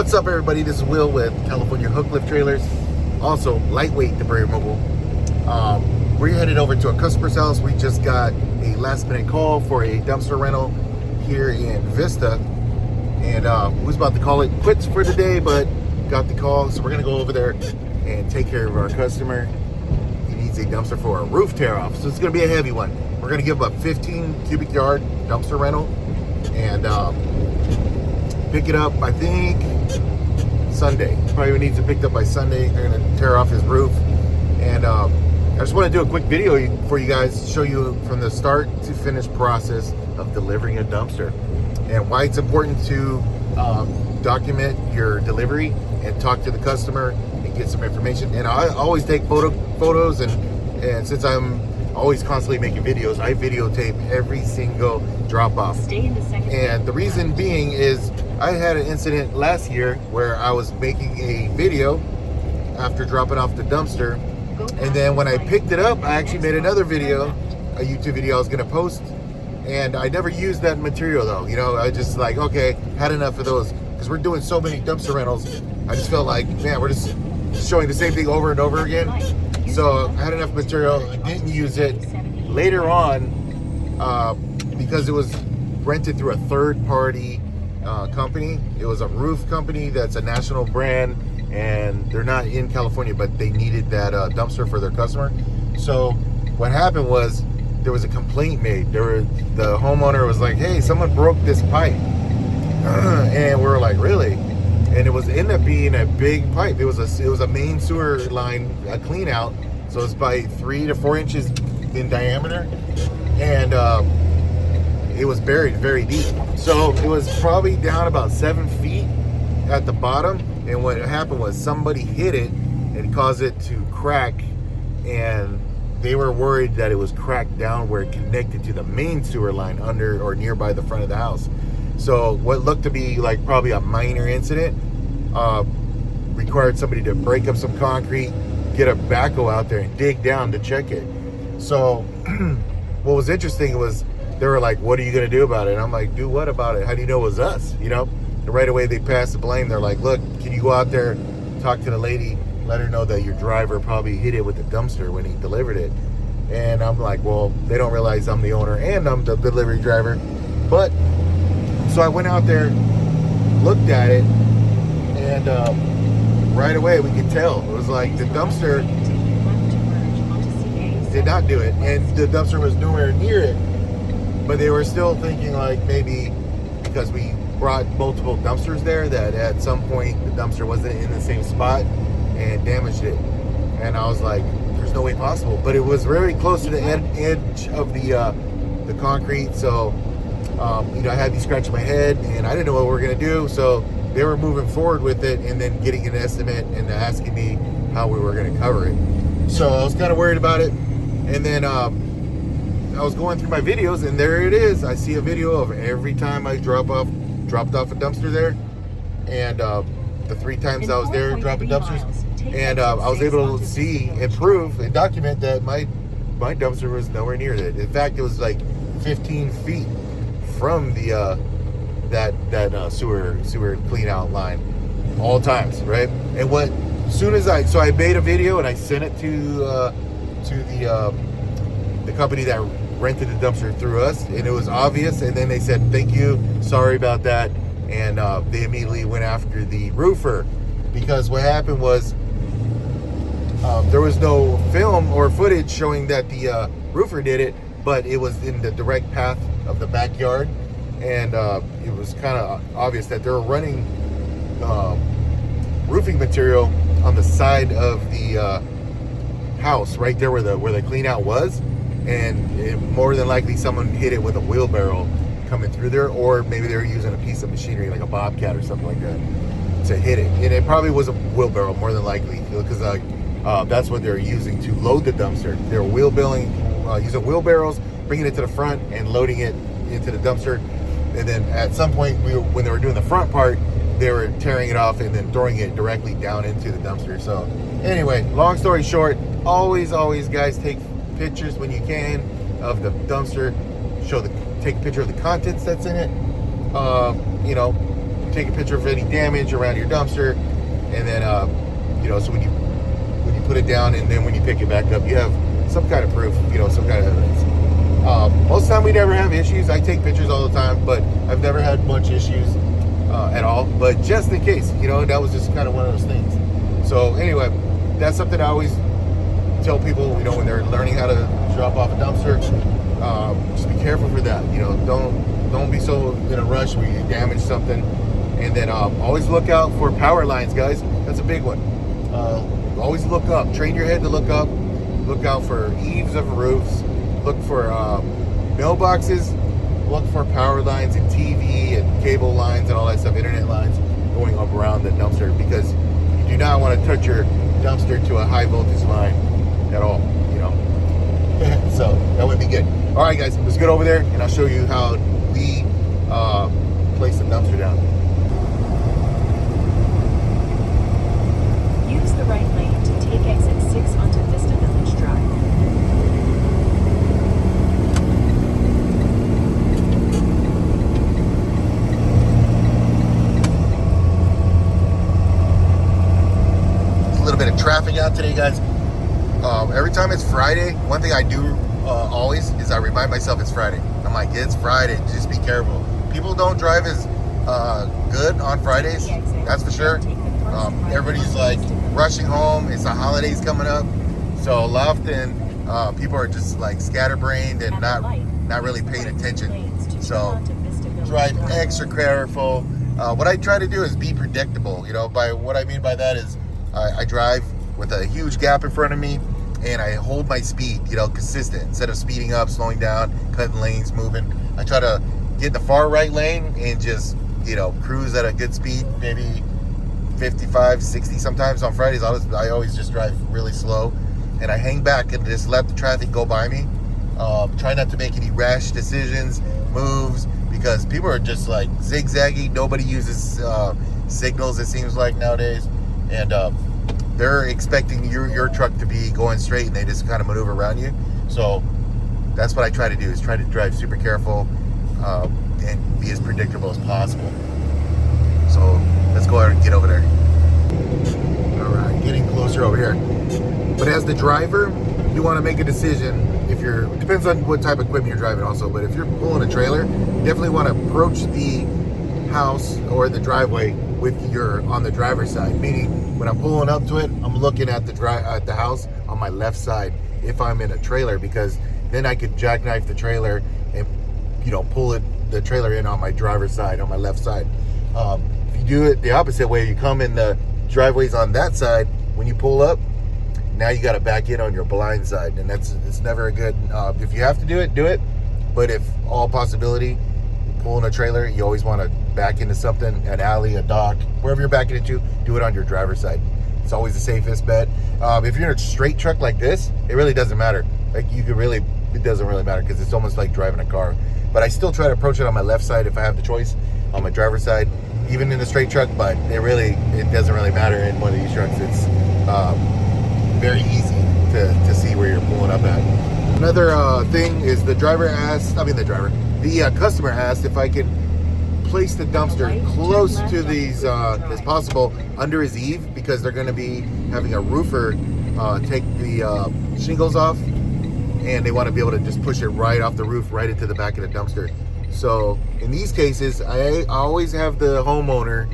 What's up, everybody? This is Will with California Hooklift Trailers, also lightweight debris removal. We're headed over to a customer's house. We just got a last minute call for a dumpster rental here in Vista, and we was about to call it quits for the day, but got the call, so we're gonna go over there and take care of our customer. He needs a dumpster for a roof tear off, so it's gonna be a heavy one. We're gonna give him a 15 cubic yard dumpster rental and pick it up, I think, Sunday. Probably needs it picked up by Sunday. They're gonna tear off his roof. And I just want to do a quick video for you guys, show you from the start to finish process of delivering a dumpster and why it's important to document your delivery and talk to the customer and get some information. And I always take photos and since I'm always constantly making videos, I videotape every single drop off. And the reason being is I had an incident last year where I was making a video after dropping off the dumpster, and then when I picked it up, I actually made another video, a YouTube video I was gonna post, and I never used that material though. You know, I just like, okay, had enough of those, because we're doing so many dumpster rentals. I just felt like, man, we're just showing the same thing over and over again. So I had enough material, I didn't use it. Later on, because it was rented through a third-party company, it was a roof company that's a national brand, and they're not in California, but they needed that dumpster for their customer. So what happened was there was a complaint made. The homeowner was like, hey, someone broke this pipe. And we were like, really? And it ended up being a big pipe. It was a main sewer line, a clean out. So it's by 3 to 4 inches in diameter, and it was buried very deep. So it was probably down about 7 feet at the bottom. And what happened was somebody hit it and caused it to crack, and they were worried that it was cracked down where it connected to the main sewer line under or nearby the front of the house. So what looked to be like probably a minor incident required somebody to break up some concrete, get a backhoe out there and dig down to check it. So what was interesting was they were like, what are you going to do about it? And I'm like, do what about it? How do you know it was us? You know? And right away they passed the blame. They're like, look, can you go out there, talk to the lady, let her know that your driver probably hit it with the dumpster when he delivered it. And I'm like, well, they don't realize I'm the owner and I'm the delivery driver. But so I went out there, looked at it, and right away we could tell. It was like the dumpster did not do it, and the dumpster was nowhere near it. But they were still thinking like maybe because we brought multiple dumpsters there that at some point the dumpster wasn't in the same spot and damaged it. And I was like, there's no way possible. But it was very close to the edge of the concrete, so you know, I had me scratching my head and I didn't know what we were gonna do. So they were moving forward with it and then getting an estimate and asking me how we were gonna cover it. So I was kind of worried about it. And then I was going through my videos, and there it is. I see a video of every time I dropped off a dumpster there, and the 3 times I was there dropping dumpsters, and I was able to see and prove and document that my dumpster was nowhere near it. In fact, it was like 15 feet from the that sewer clean out line, all times, right? And as soon as I made a video and I sent it to the company that rented the dumpster through us, and it was obvious. And then they said, thank you, sorry about that. And they immediately went after the roofer, because what happened was there was no film or footage showing that the roofer did it, but it was in the direct path of the backyard. And it was kind of obvious that they were running roofing material on the side of the house, right there where the clean out was. And more than likely someone hit it with a wheelbarrow coming through there, or maybe they were using a piece of machinery like a bobcat or something like that to hit it. And it probably was a wheelbarrow, more than likely, because that's what they're using to load the dumpster. They're using wheelbarrows, bringing it to the front and loading it into the dumpster. And then at some point, when they were doing the front part, they were tearing it off and then throwing it directly down into the dumpster. So anyway, long story short, always guys, take pictures when you can of the dumpster. Take a picture of the contents that's in it. You know, take a picture of any damage around your dumpster, and then you know, so when you put it down and then when you pick it back up, you have some kind of proof, you know, some kind of evidence. Most of the time we never have issues. I take pictures all the time, but I've never had much issues at all. But just in case, you know, that was just kind of one of those things. So anyway, that's something I always tell people, you know, when they're learning how to drop off a dumpster, just be careful for that. You know, don't be so in a rush where you damage something. And then always look out for power lines, guys. That's a big one. Always look up. Train your head to look up. Look out for eaves of roofs. Look for mailboxes. Look for power lines and TV and cable lines and all that stuff, internet lines going up around the dumpster, because you do not want to touch your dumpster to a high voltage line at all, you know. So that would be good. All right, guys, let's get over there and I'll show you how we place the dumpster down. Use the right lane to take exit 6 onto Vista Village Drive. A little bit of traffic out today, guys. Every time it's Friday, one thing I do always is I remind myself it's Friday. I'm like, it's Friday, just be careful. People don't drive as good on Fridays, that's for sure. Everybody's like rushing home. It's the holidays coming up, so often people are just like scatterbrained and not really paying attention. So drive extra careful. What I try to do is be predictable. You know, by what I mean by that is I drive with a huge gap in front of me, and I hold my speed, you know, consistent. Instead of speeding up, slowing down, cutting lanes, moving, I try to get in the far right lane and just, you know, cruise at a good speed, maybe 55, 60. Sometimes on Fridays, I always just drive really slow, and I hang back and just let the traffic go by me. Try not to make any rash decisions, moves, because people are just like zigzagging. Nobody uses signals, it seems like, nowadays, and they're expecting your truck to be going straight, and they just kind of maneuver around you. So that's what I try to do, is try to drive super careful and be as predictable as possible. So let's go ahead and get over there. All right, getting closer over here. But as the driver, you want to make a decision. If you're, it depends on what type of equipment you're driving also, but if you're pulling a trailer, you definitely want to approach the house or the driveway with your on the driver's side. Meaning, when I'm pulling up to it, I'm looking at the house on my left side if I'm in a trailer, because then I could jackknife the trailer and, you know, pull the trailer in on my driver's side, on my left side. If you do it the opposite way, you come in the driveways on that side, when you pull up, now you got to back in on your blind side, and it's never a good. If you have to do it. But if all possibility, pulling a trailer, you always want to back into something, an alley, a dock, wherever you're backing into, do it on your driver's side. It's always the safest bet. If you're in a straight truck like this, it really doesn't matter. Like, it doesn't really matter, because it's almost like driving a car. But I still try to approach it on my left side if I have the choice, on my driver's side, even in a straight truck. But it doesn't really matter in one of these trucks. It's very easy to see where you're pulling up at. Another thing is the customer asked if I could place the dumpster close to these as possible under his eave, because they're going to be having a roofer take the shingles off, and they want to be able to just push it right off the roof right into the back of the dumpster. So in these cases, I always have the homeowner,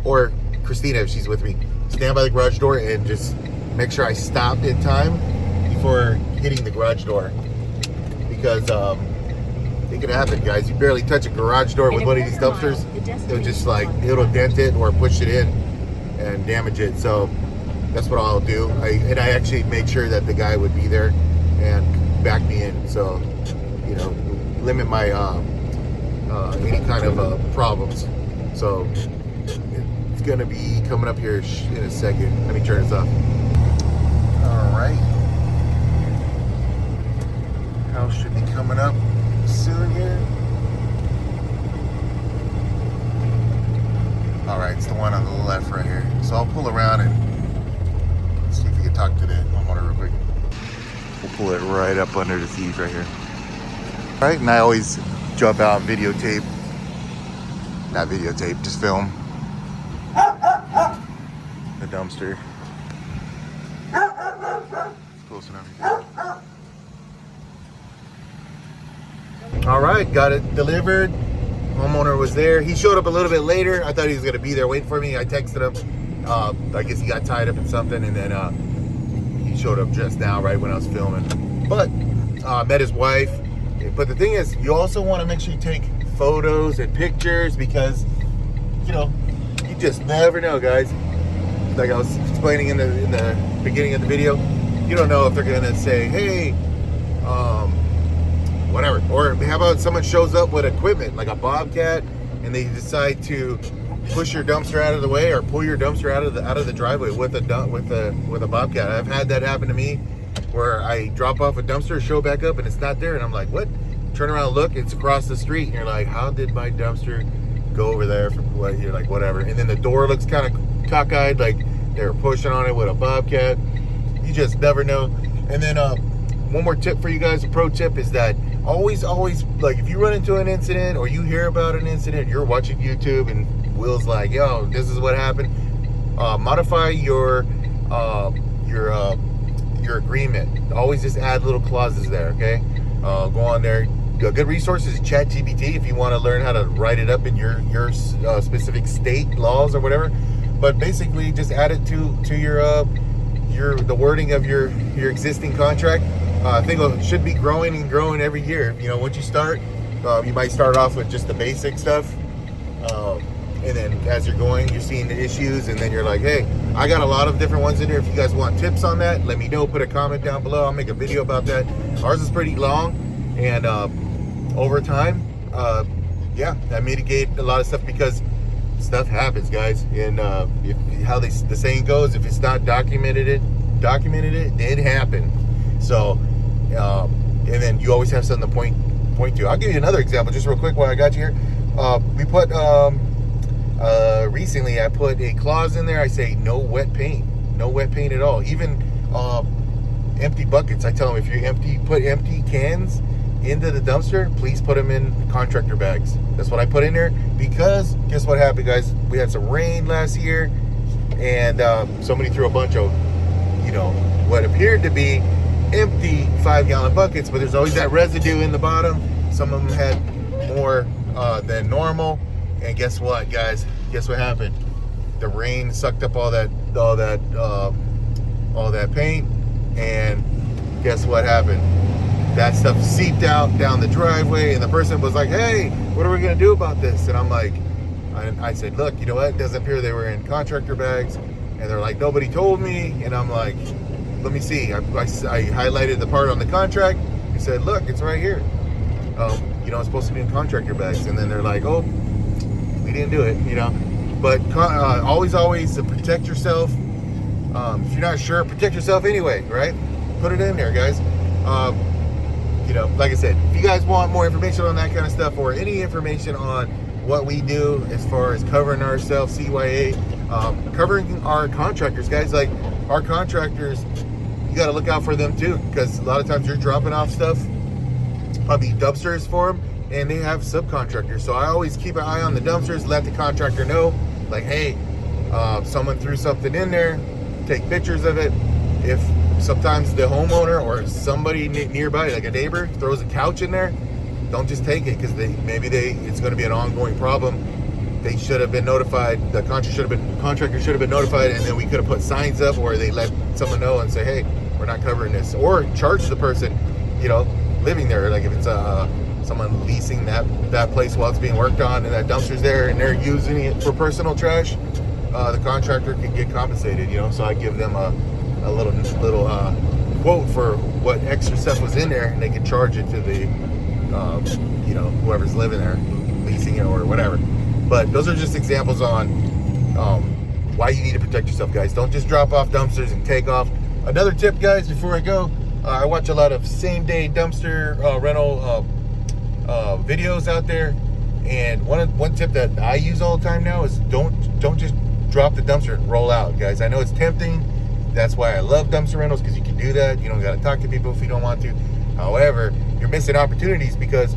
or Christina if she's with me, stand by the garage door and just make sure I stopped in time before hitting the garage door, because it can happen, guys. You barely touch a garage door with one of these dumpsters, it'll dent it or push it in and damage it. So that's what I'll do. I actually made sure that the guy would be there and back me in, so, you know, limit my any kind of problems. So it's gonna be coming up here in a second. Let me turn this off. All right, house should be coming up soon here. All right, it's the one on the left right here. So I'll pull around and see if we can talk to the homeowner real quick. We'll pull it right up under the eave right here. All right, and I always jump out and videotape not videotape, just film the dumpster. Close enough. All right, got it delivered. Homeowner was there. He showed up a little bit later. I thought he was gonna be there waiting for me. I texted him. I guess he got tied up in something, and then he showed up just now, right when I was filming. But met his wife. But the thing is, you also want to make sure you take photos and pictures, because you know, you just never know, guys. Like I was explaining in the beginning of the video, you don't know if they're gonna say, hey, whatever. Or how about someone shows up with equipment like a bobcat, and they decide to push your dumpster out of the way or pull your dumpster out of the driveway with a bobcat. I've had that happen to me, where I drop off a dumpster, show back up, and it's not there, and I'm like, what? Turn around, look, it's across the street, and you're like, how did my dumpster go over there? From what? You're like, whatever. And then the door looks kind of cockeyed, like they were pushing on it with a bobcat. You just never know. And then one more tip for you guys, a pro tip, is that always, like, if you run into an incident or you hear about an incident, you're watching YouTube and Will's like, yo, this is what happened. Modify your agreement. Always just add little clauses there, okay? Go on there. A good resource is ChatGPT if you want to learn how to write it up in your specific state laws or whatever. But basically, just add it to the wording of your existing contract. I think it should be growing and growing every year. You know, once you start, you might start off with just the basic stuff, and then as you're going, you're seeing the issues, and then you're like, hey, I got a lot of different ones in here. If you guys want tips on that, let me know. Put a comment down below. I'll make a video about that. Ours is pretty long, and over time, yeah, I mitigate a lot of stuff, because stuff happens, guys. And the saying goes, if it's not documented, it did happen. So, and then you always have something to point to. I'll give you another example, just real quick while I got you here. We put recently, I put a clause in there. I say no wet paint at all. Even empty buckets. I tell them, if you put empty cans into the dumpster, please put them in contractor bags. That's what I put in there, because guess what happened, guys? We had some rain last year, and somebody threw a bunch of, you know, what appeared to be empty 5-gallon buckets, but there's always that residue in the bottom. Some of them had more than normal, and guess what, guys? Guess what happened? The rain sucked up all that paint, and guess what happened? That stuff seeped out down the driveway, and the person was like, hey, what are we gonna do about this? And I'm like, I said, look, you know what? It doesn't appear they were in contractor bags. And they're like, nobody told me. And I'm like, let me see. I highlighted the part on the contract. He said, look, it's right here. You know, it's supposed to be in contractor bags. And then they're like, oh, we didn't do it, you know. But always protect yourself. If you're not sure, protect yourself anyway, right? Put it in there, guys. You know, like I said, if you guys want more information on that kind of stuff, or any information on what we do as far as covering ourselves, CYA, covering our contractors, guys, like our contractors, you got to look out for them too, because a lot of times you're dropping off stuff, probably dumpsters for them, and they have subcontractors. So I always keep an eye on the dumpsters, let the contractor know, like, hey, someone threw something in there, take pictures of it. If sometimes the homeowner or somebody nearby, like a neighbor, throws a couch in there, don't just take it, because it's going to be an ongoing problem. They should have been notified. The contractor should have been notified, and then we could have put signs up, or they let someone know and say, hey, we're not covering this, or charge the person, you know, living there. Like if it's someone leasing that place while it's being worked on, and that dumpster's there and they're using it for personal trash, the contractor can get compensated, you know. So I give them a little quote for what extra stuff was in there, and they can charge it to the you know, whoever's living there, leasing it or whatever. But those are just examples on why you need to protect yourself, guys. Don't just drop off dumpsters and take off. Another tip, guys, before I go, I watch a lot of same-day dumpster rental videos out there, and one tip that I use all the time now is don't just drop the dumpster and roll out, guys. I know it's tempting. That's why I love dumpster rentals, because you can do that. You don't got to talk to people if you don't want to. However, you're missing opportunities, because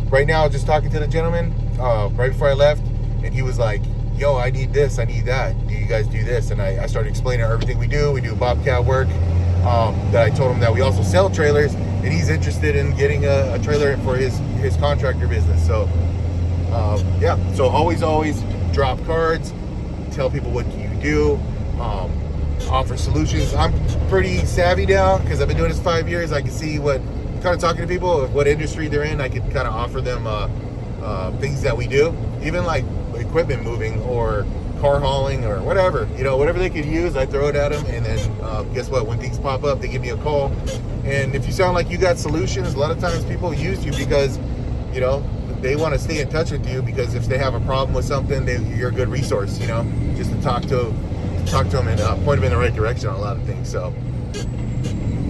right now, just talking to the gentleman right before I left, and he was like, yo, I need this, I need that. Do you guys do this? And I started explaining everything we do. We do Bobcat work. That I told him that we also sell trailers, and he's interested in getting a trailer for his contractor business. So yeah, so always drop cards, tell people what you do, offer solutions. I'm pretty savvy now because I've been doing this 5 years. I can see what, kind of talking to people, what industry they're in. I can kind of offer them things that we do, even like equipment moving or car hauling or whatever, whatever they could use, I throw it at them. And then guess what, when things pop up, they give me a call. And if you sound like you got solutions, a lot of times people use you because they want to stay in touch with you, because if they have a problem with something, you're a good resource, just to talk to them and point them in the right direction on a lot of things. So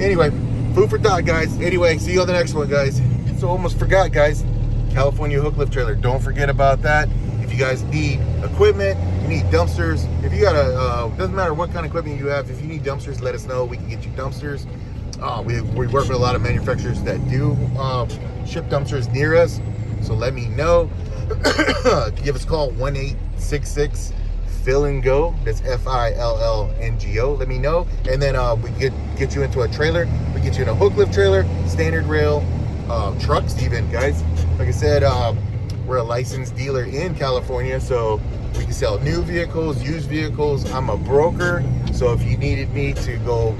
anyway, food for thought, guys. Anyway, see you on the next one, guys. So almost forgot, guys, California Hooklift Trailer, don't forget about that. If you guys need equipment, you need dumpsters, if you got doesn't matter what kind of equipment you have, if you need dumpsters, let us know. We can get you dumpsters. We work with a lot of manufacturers that do ship dumpsters near us, so let me know. Give us a call, 1-866 Fill and Go. That's FILLNGO. Let me know, and then we get you into a trailer. We get you in a hook lift trailer, standard rail, trucks even, guys. Like I said, we're a licensed dealer in California, so we can sell new vehicles, used vehicles. I'm a broker, so if you needed me to go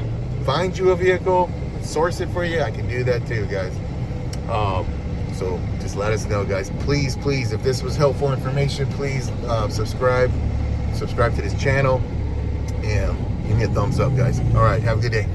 find you a vehicle, source it for you, I can do that too, guys. So just let us know, guys. Please, if this was helpful information, please subscribe to this channel and give me a thumbs up, guys. All right, have a good day.